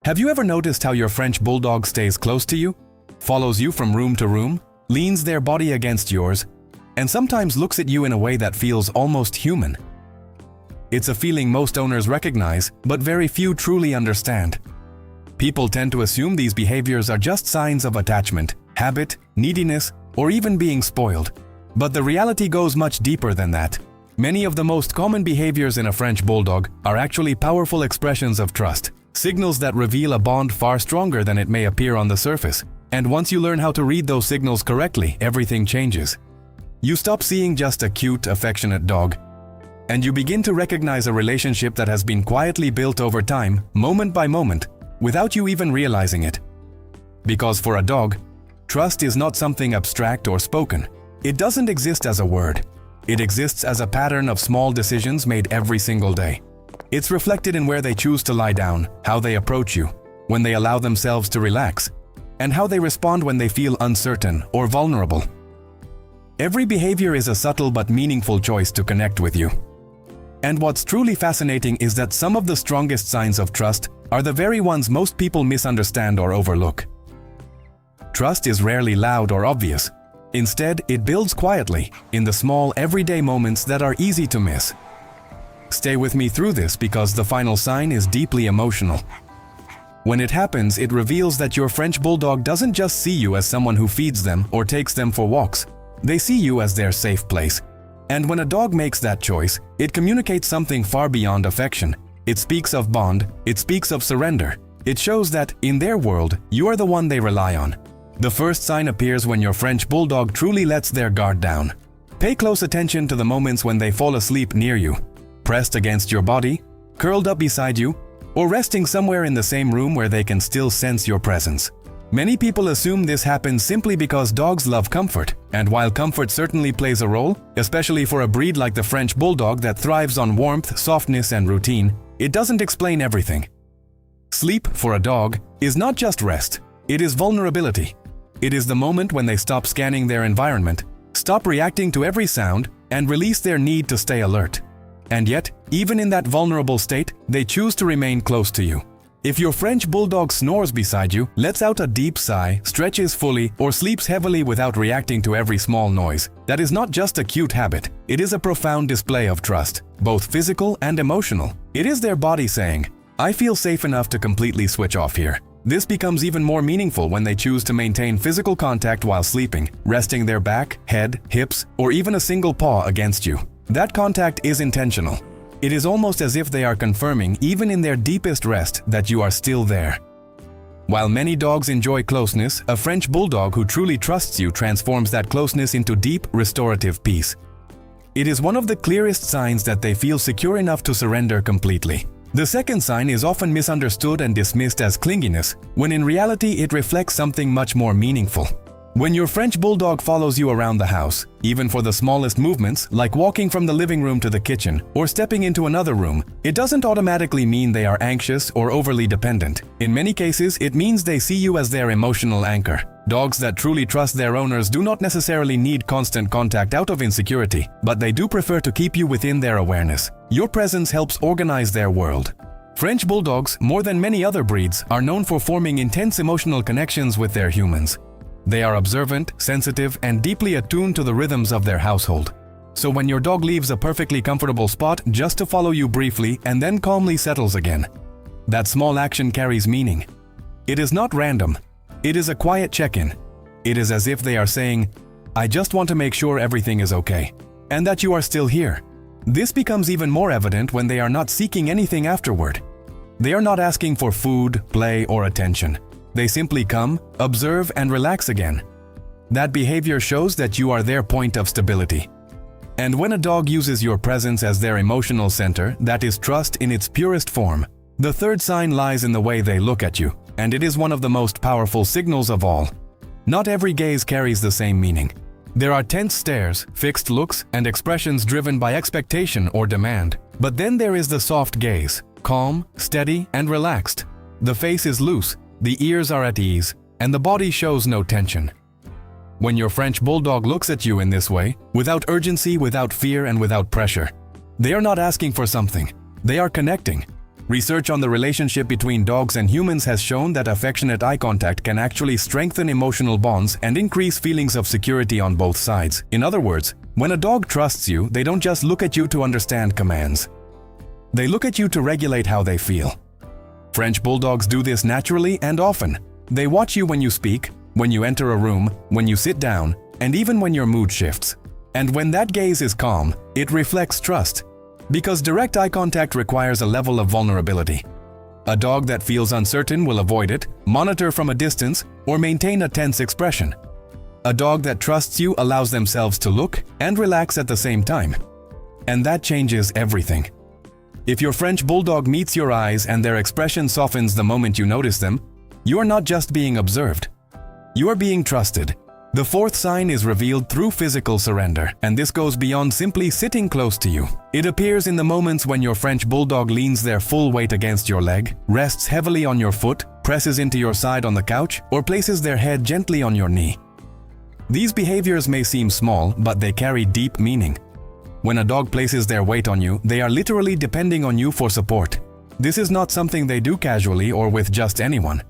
Have you ever noticed how your French bulldog stays close to you, follows you from room to room, leans their body against yours, and sometimes looks at you in a way that feels almost human? It's a feeling most owners recognize, but very few truly understand. People tend to assume these behaviors are just signs of attachment, habit, neediness, or even being spoiled. But the reality goes much deeper than that. Many of the most common behaviors in a French bulldog are actually powerful expressions of trust, signals that reveal a bond far stronger than it may appear on the surface. And once you learn how to read those signals correctly, everything changes. You stop seeing just a cute, affectionate dog, and you begin to recognize a relationship that has been quietly built over time, moment by moment, without you even realizing it. Because for a dog, trust is not something abstract or spoken. It doesn't exist as a word. It exists as a pattern of small decisions made every single day. It's reflected in where they choose to lie down, how they approach you, when they allow themselves to relax, and how they respond when they feel uncertain or vulnerable. Every behavior is a subtle but meaningful choice to connect with you. And what's truly fascinating is that some of the strongest signs of trust are the very ones most people misunderstand or overlook. Trust is rarely loud or obvious. Instead, it builds quietly, in the small, everyday moments that are easy to miss. Stay with me through this because the final sign is deeply emotional. When it happens, it reveals that your French bulldog doesn't just see you as someone who feeds them or takes them for walks. They see you as their safe place. And when a dog makes that choice, it communicates something far beyond affection. It speaks of bond, it speaks of surrender. It shows that, in their world, you are the one they rely on. The first sign appears when your French bulldog truly lets their guard down. Pay close attention to the moments when they fall asleep near you, pressed against your body, curled up beside you, or resting somewhere in the same room where they can still sense your presence. Many people assume this happens simply because dogs love comfort, and while comfort certainly plays a role, especially for a breed like the French bulldog that thrives on warmth, softness, and routine, it doesn't explain everything. Sleep, for a dog, is not just rest, it is vulnerability. It is the moment when they stop scanning their environment, stop reacting to every sound, and release their need to stay alert. And yet, even in that vulnerable state, they choose to remain close to you. If your French bulldog snores beside you, lets out a deep sigh, stretches fully, or sleeps heavily without reacting to every small noise, that is not just a cute habit, it is a profound display of trust, both physical and emotional. It is their body saying, "I feel safe enough to completely switch off here." This becomes even more meaningful when they choose to maintain physical contact while sleeping, resting their back, head, hips, or even a single paw against you. That contact is intentional. It is almost as if they are confirming, even in their deepest rest, that you are still there. While many dogs enjoy closeness, a French bulldog who truly trusts you transforms that closeness into deep, restorative peace. It is one of the clearest signs that they feel secure enough to surrender completely. The second sign is often misunderstood and dismissed as clinginess, when in reality it reflects something much more meaningful. When your French bulldog follows you around the house, even for the smallest movements, like walking from the living room to the kitchen or stepping into another room, it doesn't automatically mean they are anxious or overly dependent. In many cases, it means they see you as their emotional anchor. Dogs that truly trust their owners do not necessarily need constant contact out of insecurity, but they do prefer to keep you within their awareness. Your presence helps organize their world. French bulldogs, more than many other breeds, are known for forming intense emotional connections with their humans. They are observant, sensitive, and deeply attuned to the rhythms of their household. So when your dog leaves a perfectly comfortable spot just to follow you briefly and then calmly settles again, that small action carries meaning. It is not random. It is a quiet check-in. It is as if they are saying, "I just want to make sure everything is okay, and that you are still here." This becomes even more evident when they are not seeking anything afterward. They are not asking for food, play, or attention. They simply come, observe, and relax again. That behavior shows that you are their point of stability. And when a dog uses your presence as their emotional center, that is trust in its purest form. The third sign lies in the way they look at you, and it is one of the most powerful signals of all. Not every gaze carries the same meaning. There are tense stares, fixed looks, and expressions driven by expectation or demand. But then there is the soft gaze, calm, steady, and relaxed. The face is loose, the ears are at ease, and the body shows no tension. When your French bulldog looks at you in this way, without urgency, without fear, and without pressure, they are not asking for something. They are connecting. Research on the relationship between dogs and humans has shown that affectionate eye contact can actually strengthen emotional bonds and increase feelings of security on both sides. In other words, when a dog trusts you, they don't just look at you to understand commands. They look at you to regulate how they feel. French bulldogs do this naturally and often. They watch you when you speak, when you enter a room, when you sit down, and even when your mood shifts. And when that gaze is calm, it reflects trust. Because direct eye contact requires a level of vulnerability. A dog that feels uncertain will avoid it, monitor from a distance, or maintain a tense expression. A dog that trusts you allows themselves to look and relax at the same time. And that changes everything. If your French bulldog meets your eyes and their expression softens the moment you notice them, you are not just being observed. You are being trusted. The fourth sign is revealed through physical surrender, and this goes beyond simply sitting close to you. It appears in the moments when your French bulldog leans their full weight against your leg, rests heavily on your foot, presses into your side on the couch, or places their head gently on your knee. These behaviors may seem small, but they carry deep meaning. When a dog places their weight on you, they are literally depending on you for support. This is not something they do casually or with just anyone.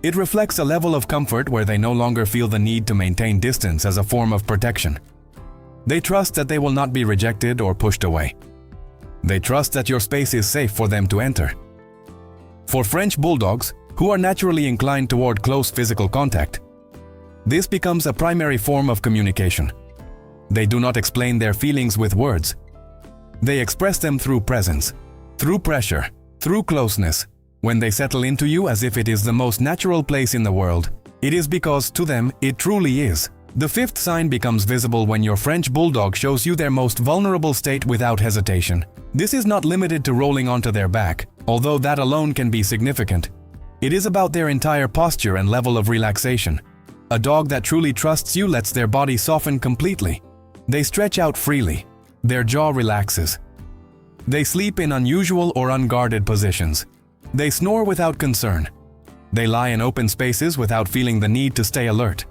It reflects a level of comfort where they no longer feel the need to maintain distance as a form of protection. They trust that they will not be rejected or pushed away. They trust that your space is safe for them to enter. For French bulldogs, who are naturally inclined toward close physical contact, this becomes a primary form of communication. They do not explain their feelings with words. They express them through presence, through pressure, through closeness. When they settle into you as if it is the most natural place in the world, it is because, to them, it truly is. The fifth sign becomes visible when your French bulldog shows you their most vulnerable state without hesitation. This is not limited to rolling onto their back, although that alone can be significant. It is about their entire posture and level of relaxation. A dog that truly trusts you lets their body soften completely. They stretch out freely. Their jaw relaxes. They sleep in unusual or unguarded positions. They snore without concern. They lie in open spaces without feeling the need to stay alert.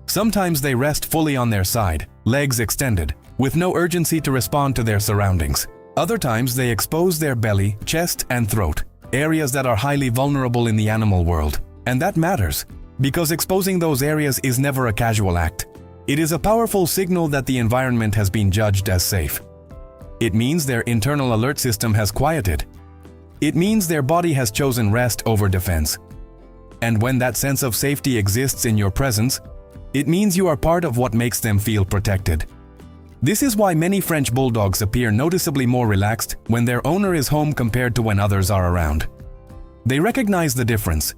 Sometimes they rest fully on their side, legs extended, with no urgency to respond to their surroundings. Other times they expose their belly, chest, and throat, areas that are highly vulnerable in the animal world. And that matters, because exposing those areas is never a casual act. It is a powerful signal that the environment has been judged as safe. It means their internal alert system has quieted. It means their body has chosen rest over defense. And when that sense of safety exists in your presence, it means you are part of what makes them feel protected. This is why many French bulldogs appear noticeably more relaxed when their owner is home compared to when others are around. They recognize the difference.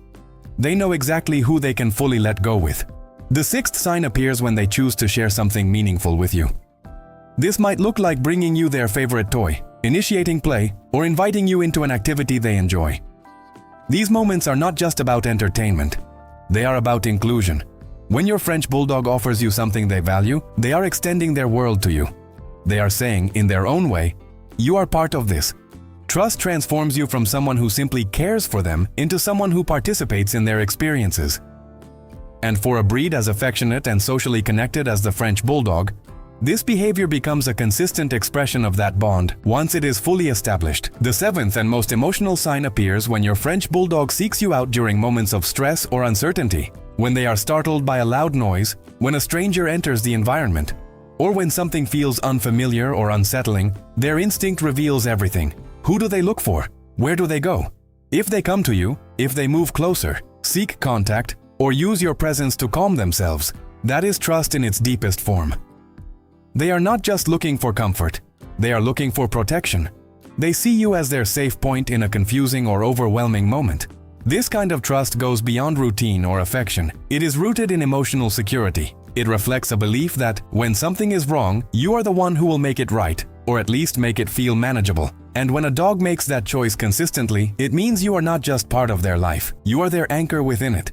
They know exactly who they can fully let go with. The sixth sign appears when they choose to share something meaningful with you. This might look like bringing you their favorite toy, initiating play, or inviting you into an activity they enjoy. These moments are not just about entertainment. They are about inclusion. When your French bulldog offers you something they value, they are extending their world to you. They are saying, in their own way, you are part of this. Trust transforms you from someone who simply cares for them into someone who participates in their experiences. And for a breed as affectionate and socially connected as the French bulldog, this behavior becomes a consistent expression of that bond once it is fully established. The seventh and most emotional sign appears when your French bulldog seeks you out during moments of stress or uncertainty, when they are startled by a loud noise, when a stranger enters the environment, or when something feels unfamiliar or unsettling. Their instinct reveals everything. Who do they look for? Where do they go? If they come to you, if they move closer, seek contact, or use your presence to calm themselves, that is trust in its deepest form. They are not just looking for comfort, they are looking for protection. They see you as their safe point in a confusing or overwhelming moment. This kind of trust goes beyond routine or affection. It is rooted in emotional security. It reflects a belief that, when something is wrong, you are the one who will make it right, or at least make it feel manageable. And when a dog makes that choice consistently, it means you are not just part of their life, you are their anchor within it.